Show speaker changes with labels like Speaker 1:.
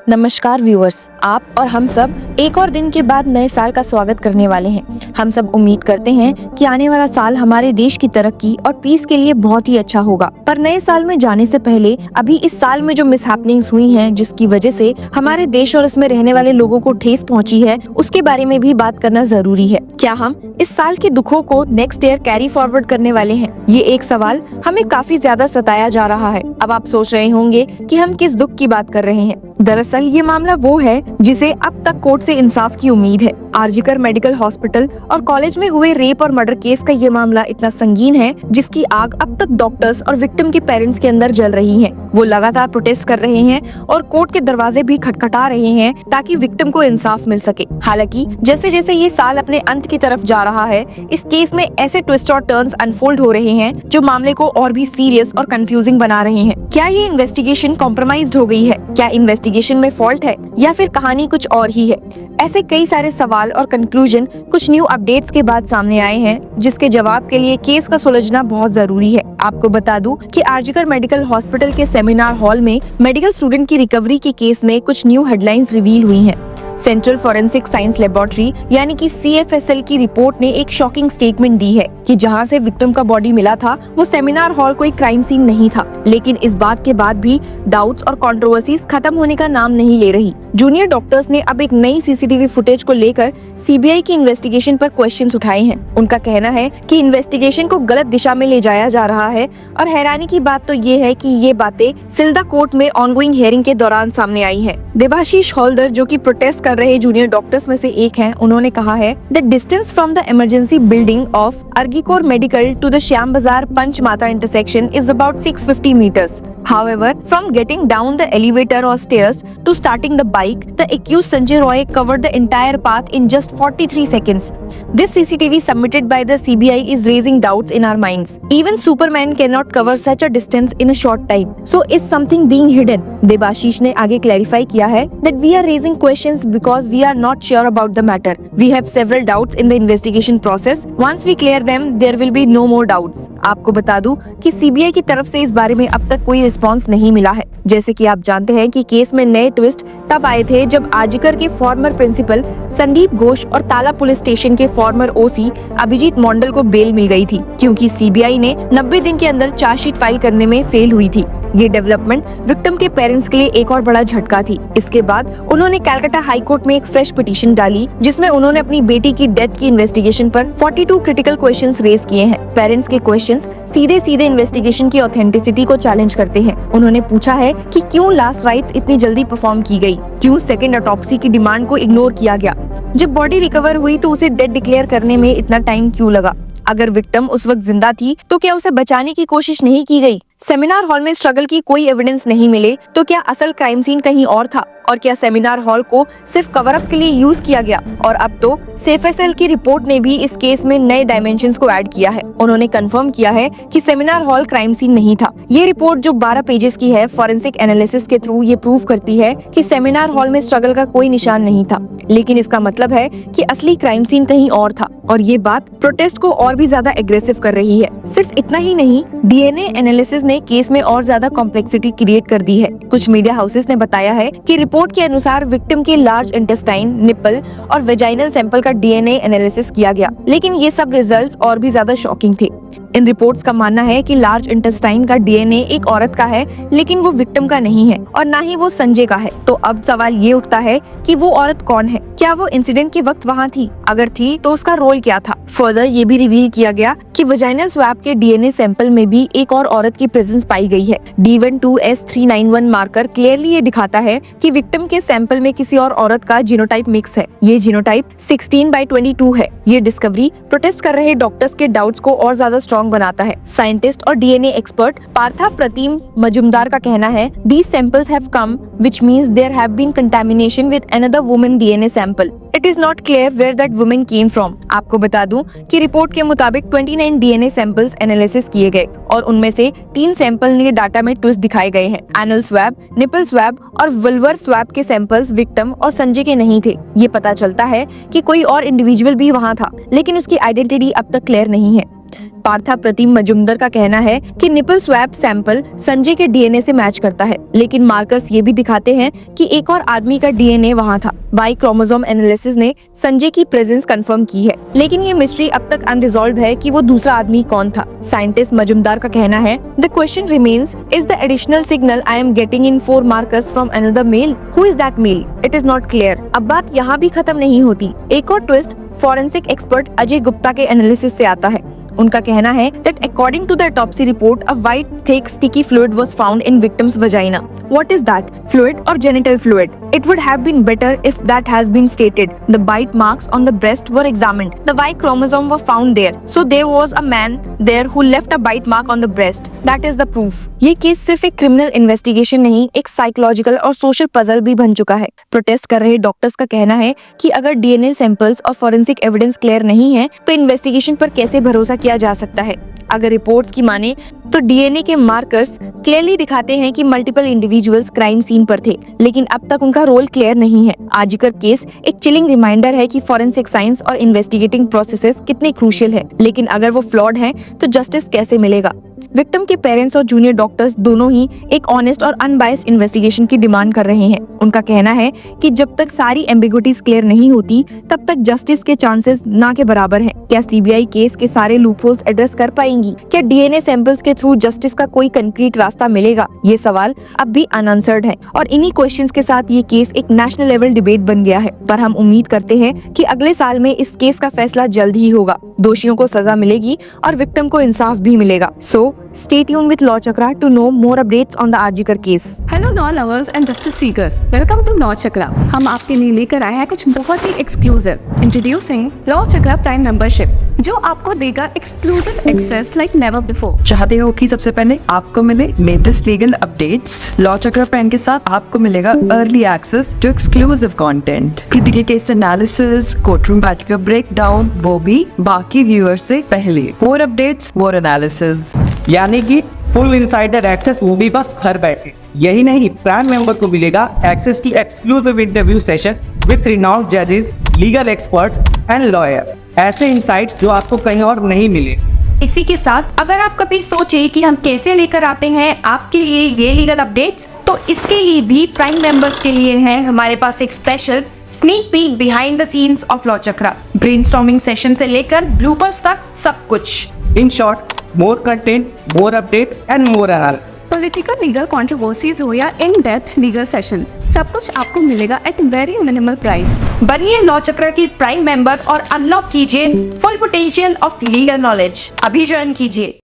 Speaker 1: नमस्कार व्यूअर्स, आप और हम सब एक और दिन के बाद नए साल का स्वागत करने वाले हैं। हम सब उम्मीद करते हैं कि आने वाला साल हमारे देश की तरक्की और पीस के लिए बहुत ही अच्छा होगा। पर नए साल में जाने से पहले अभी इस साल में जो मिसहैपनिंग्स हुई हैं, जिसकी वजह से हमारे देश और इसमें रहने वाले लोगों को ठेस पहुंची है, उसके बारे में भी बात करना जरूरी है। क्या हम इस साल के दुखों को नेक्स्ट ईयर कैरी फॉरवर्ड करने वाले हैं? ये एक सवाल हमें काफी ज्यादा सताया जा रहा है। अब आप सोच रहे होंगे कि हम किस दुख की बात कर रहे हैं। दरअसल ये मामला वो है जिसे अब तक कोर्ट से इंसाफ की उम्मीद है। आरजीकर मेडिकल हॉस्पिटल और कॉलेज में हुए रेप और मर्डर केस का ये मामला इतना संगीन है जिसकी आग अब तक डॉक्टर्स और विक्टिम के पेरेंट्स के अंदर जल रही है। वो लगातार प्रोटेस्ट कर रहे हैं और कोर्ट के दरवाजे भी खटखटा रहे हैं ताकि विक्टिम को इंसाफ मिल सके। हालांकि जैसे जैसे ये साल अपने अंत की तरफ जा रहा है, इस केस में ऐसे ट्विस्ट और टर्न्स अनफोल्ड हो रहे हैं जो मामले को और भी सीरियस और कंफ्यूजिंग बना रहे हैं। क्या ये इन्वेस्टिगेशन कॉम्प्रोमाइज्ड हो गई है? क्या इन्वेस्टिगेशन में फॉल्ट है या फिर कहानी कुछ और ही है? ऐसे कई सारे सवाल और कंक्लूजन कुछ न्यू अपडेट्स के बाद सामने आए हैं, जिसके जवाब के लिए केस का सुलझना बहुत जरूरी है। आपको बता दूं कि आरजीकर मेडिकल हॉस्पिटल के सेमिनार हॉल में मेडिकल स्टूडेंट की रिकवरी के केस में कुछ न्यू हेडलाइंस रिवील हुई हैं। सेंट्रल फॉरेंसिक साइंस लेबोरेटरी यानी कि CFSL की रिपोर्ट ने एक शॉकिंग स्टेटमेंट दी है कि जहां से विक्टिम का बॉडी मिला था वो सेमिनार हॉल कोई क्राइम सीन नहीं था। लेकिन इस बात के बाद भी डाउट्स और कंट्रोवर्सीज खत्म होने का नाम नहीं ले रही। जूनियर डॉक्टर्स ने अब एक नई CCTV फुटेज को लेकर CBI की इन्वेस्टिगेशन पर क्वेश्चंस उठाए हैं। उनका कहना है कि इन्वेस्टिगेशन को गलत दिशा में ले जाया जा रहा है और हैरानी की बात तो ये है कि ये बातें सिल्दा कोर्ट में ऑनगोइंग हियरिंग के दौरान सामने आई है। देवाशीष हॉल्डर, जो कि प्रोटेस्ट कर रहे जूनियर डॉक्टर्स में से एक हैं, उन्होंने कहा है the distance from the emergency building of RG Kar medical to the Shyam Bazar Panch Mata intersection is about 650 meters. However, from getting down the elevator or stairs to starting the bike, the accused Sanjay Roy covered the entire path in just 43 seconds. This CCTV submitted by the CBI is raising doubts in our minds. Even Superman cannot cover such a distance in a short time. So is something being hidden? Debashish ने आगे clarify किया है that we are raising questions because we are not sure about the matter. We have several doubts in the investigation process. Once we clear them, there will be no more doubts. आपको बता दूं कि CBI की तरफ से इस बारे में अब तक कोई रिस्पांस नहीं मिला है। जैसे कि आप जानते हैं कि केस में नए ट्विस्ट तब आए थे जब आरजीकर के फॉर्मर प्रिंसिपल संदीप घोष और ताला पुलिस स्टेशन के फॉर्मर OC अभिजीत मंडल को बेल मिल गई थी, क्योंकि CBI ने 90 दिन के अंदर चार्जशीट फाइल करने में फेल हुई थी। ये डेवलपमेंट विक्टिम के पेरेंट्स के लिए एक और बड़ा झटका थी। इसके बाद उन्होंने कलकत्ता हाई कोर्ट में एक फ्रेश पिटीशन डाली जिसमें उन्होंने अपनी बेटी की डेथ की इन्वेस्टिगेशन पर 42 क्रिटिकल क्वेश्चंस रेज किए हैं। पेरेंट्स के क्वेश्चंस सीधे सीधे इन्वेस्टिगेशन की ऑथेंटिसिटी को चैलेंज करते हैं। उन्होंने पूछा है कि क्यों लास्ट राइट्स इतनी जल्दी परफॉर्म की गई, क्यों सेकंड ऑटोप्सी की डिमांड को इग्नोर किया गया, जब बॉडी रिकवर हुई तो उसे डेड डिक्लेयर करने में इतना टाइम क्यों लगा, अगर विक्टिम उस वक्त जिंदा थी तो क्या उसे बचाने की कोशिश नहीं की गई, सेमिनार हॉल में स्ट्रगल की कोई एविडेंस नहीं मिले तो क्या असल क्राइम सीन कहीं और था, और क्या सेमिनार हॉल को सिर्फ कवर अप के लिए यूज किया गया। और अब तो CFSL की रिपोर्ट ने भी इस केस में नए डायमेंशंस को ऐड किया है। उन्होंने कंफर्म किया है कि सेमिनार हॉल क्राइम सीन नहीं था। ये रिपोर्ट जो 12 पेजेस की है, फॉरेंसिक एनालिसिस के थ्रू ये प्रूव करती है कि सेमिनार हॉल में स्ट्रगल का कोई निशान नहीं था। लेकिन इसका मतलब है कि असली क्राइम सीन कहीं और था, और ये बात प्रोटेस्ट को और भी ज्यादा एग्रेसिव कर रही है। सिर्फ इतना ही नहीं, DNA एनालिसिस ने केस में और ज्यादा कॉम्प्लेक्सिटी क्रिएट कर दी है। कुछ मीडिया हाउसेस ने बताया है कि रिपोर्ट के अनुसार विक्टिम के लार्ज इंटेस्टाइन, निपल और वेजाइनल सैंपल का DNA एनालिसिस किया गया, लेकिन ये सब रिजल्ट्स और भी ज्यादा शॉकिंग थे। इन रिपोर्ट्स का मानना है कि लार्ज इंटेस्टाइन का DNA एक औरत का है, लेकिन वो विक्टिम का नहीं है और ना ही वो संजय का है। तो अब सवाल ये उठता है कि वो औरत कौन है? क्या वो इंसिडेंट के वक्त वहाँ थी? अगर थी तो उसका रोल क्या था? फर्दर ये भी रिवील किया गया कि वेजाइनल स्वैब के DNA सैंपल में भी एक और औरत की प्रेजेंस पाई गई है। D12S391 मार्कर क्लियरली ये दिखाता है कि विक्टिम के सैंपल में किसी और औरत का जीनोटाइप मिक्स है। ये जीनोटाइप 16/22 है। ये डिस्कवरी प्रोटेस्ट कर रहे डॉक्टर्स के डाउट्स को और ज्यादा स्ट्रॉन्ग बनाता है। साइंटिस्ट और DNA एक्सपर्ट पार्था प्रतिम मजुमदार का कहना है, these samples have come, which means there have been contamination with another woman DNA sample. It is not clear where that woman came from. आपको बता दूं कि रिपोर्ट के मुताबिक 29 DNA सैंपल्स एनालिसिस किए गए और उनमें से 3 सैंपल के डाटा में ट्विस्ट दिखाए गए हैं। एनल स्वैब, निपल स्वैब और वल्वर स्वैब के सैंपल्स विक्टिम और संजय के नहीं थे। ये पता चलता है कि कोई और इंडिविजुअल भी वहाँ था, लेकिन उसकी आइडेंटिटी अब तक क्लियर नहीं है। पार्था प्रतिम मजुमदार का कहना है कि निपल स्वैप सैंपल संजय के डीएनए से मैच करता है, लेकिन मार्कर्स ये भी दिखाते हैं कि एक और आदमी का डीएनए वहाँ था। वाई क्रोमोसोम एनालिसिस ने संजय की प्रेजेंस कंफर्म की है, लेकिन ये मिस्ट्री अब तक अनरिजॉल्व है कि वो दूसरा आदमी कौन था। साइंटिस्ट मजुमदार का कहना है, the question remains, is the additional signal I am getting in 4 markers from another male, who is that male? It is not clear. अब बात यहाँ भी खत्म नहीं होती। एक और twist forensic expert Ajay Gupta के एनालिसिस से आता है। उनका कहना है that according to the autopsy report, a white, thick, sticky fluid was found in victim's vagina. What is that? Fluid or genital fluid? It would have been better if that has been stated. The bite marks on the breast were examined. The Y chromosome were found there. So there was a man there who left a bite mark on the breast. That is the proof. ये case सिर्फ एक criminal investigation नहीं, एक psychological और social puzzle भी बन चुका है। प्रोटेस्ट कर रहे डॉक्टर्स का कहना है कि अगर डीएनए सैंपल्स और फॉरेंसिक एविडेंस क्लियर नहीं है, तो इन्वेस्टिगेशन पर कैसे भरोसा किया जा सकता है। अगर रिपोर्ट्स की माने तो डीएनए के मार्कर्स क्लियरली दिखाते हैं कि मल्टीपल इंडिविजुअल्स क्राइम सीन पर थे, लेकिन अब तक उनका रोल क्लियर नहीं है। आजिकर केस एक चिलिंग रिमाइंडर है कि फॉरेंसिक साइंस और इन्वेस्टिगेटिंग प्रोसेसेस कितने क्रूशियल है, लेकिन अगर वो फ्लॉड हैं तो जस्टिस कैसे मिलेगा? विक्टिम के पेरेंट्स और जूनियर डॉक्टर्स दोनों ही एक ऑनेस्ट और अनबायस्ड इन्वेस्टिगेशन की डिमांड कर रहे हैं। उनका कहना है कि जब तक सारी एम्बिग्विटीज क्लियर नहीं होती, तब तक जस्टिस के चांसेस ना के बराबर हैं। क्या सीबीआई केस के सारे लूपहोल्स एड्रेस कर पाएंगी? क्या डीएनए सैंपल्स के थ्रू जस्टिस का कोई कंक्रीट रास्ता मिलेगा? ये सवाल अब भी अनआंसर्ड है और इन्हीं क्वेश्चंस के साथ ये केस एक नेशनल लेवल डिबेट बन गया है। पर हम उम्मीद करते हैं कि अगले साल में इस केस का फैसला जल्द ही होगा, दोषियों को सजा मिलेगी और विक्टिम को इंसाफ भी मिलेगा। सो stay tuned with Law Chakra to know more updates on the Arjikar case.
Speaker 2: Hello law lovers and justice seekers, welcome to law Chakra. हम आपके लिए लेकर आए हैं कुछ बहुत ही exclusive. Introducing law Chakra prime membership, जो आपको देगा exclusive access like never before.
Speaker 3: चाहते हो कि सबसे पहले आपको मिले latest legal updates? Law Chakra prime के साथ आपको मिलेगा early access to exclusive content, critical case analysis, courtroom battle का ब्रेकडाउन, वो भी बाकी व्यूअर्स से पहले। मोर अपडेट्स, मोर एनालिसिस,
Speaker 4: यानी कि फुल इनसाइडर एक्सेस, वो भी बस घर बैठे। यही नहीं, प्राइम मेंबर को मिलेगा access to exclusive interview session with renowned जजेस, लीगल एक्सपर्ट्स एंड लॉयर्स। ऐसे इनसाइट्स जो आपको कहीं और नहीं मिले।
Speaker 2: इसी के साथ अगर आप कभी सोचे कि हम कैसे लेकर आते हैं आपके लिए ये लीगल अपडेट्स, तो इसके लिए भी प्राइम मेंबर्स के लिए है हमारे पास एक special sneak peek behind the scenes of law chakra. Brainstorming session से लेकर ब्लूपर्स तक सब कुछ।
Speaker 4: In short, more content, more update and more analysis.
Speaker 2: Political legal controversies हो या इन डेप्थ लीगल सेशंस, सब कुछ आपको मिलेगा एट वेरी मिनिमल प्राइस। बनिए लॉ चक्र की प्राइम मेंबर और अनलॉक कीजिए full potential of legal knowledge. अभी ज्वाइन कीजिए।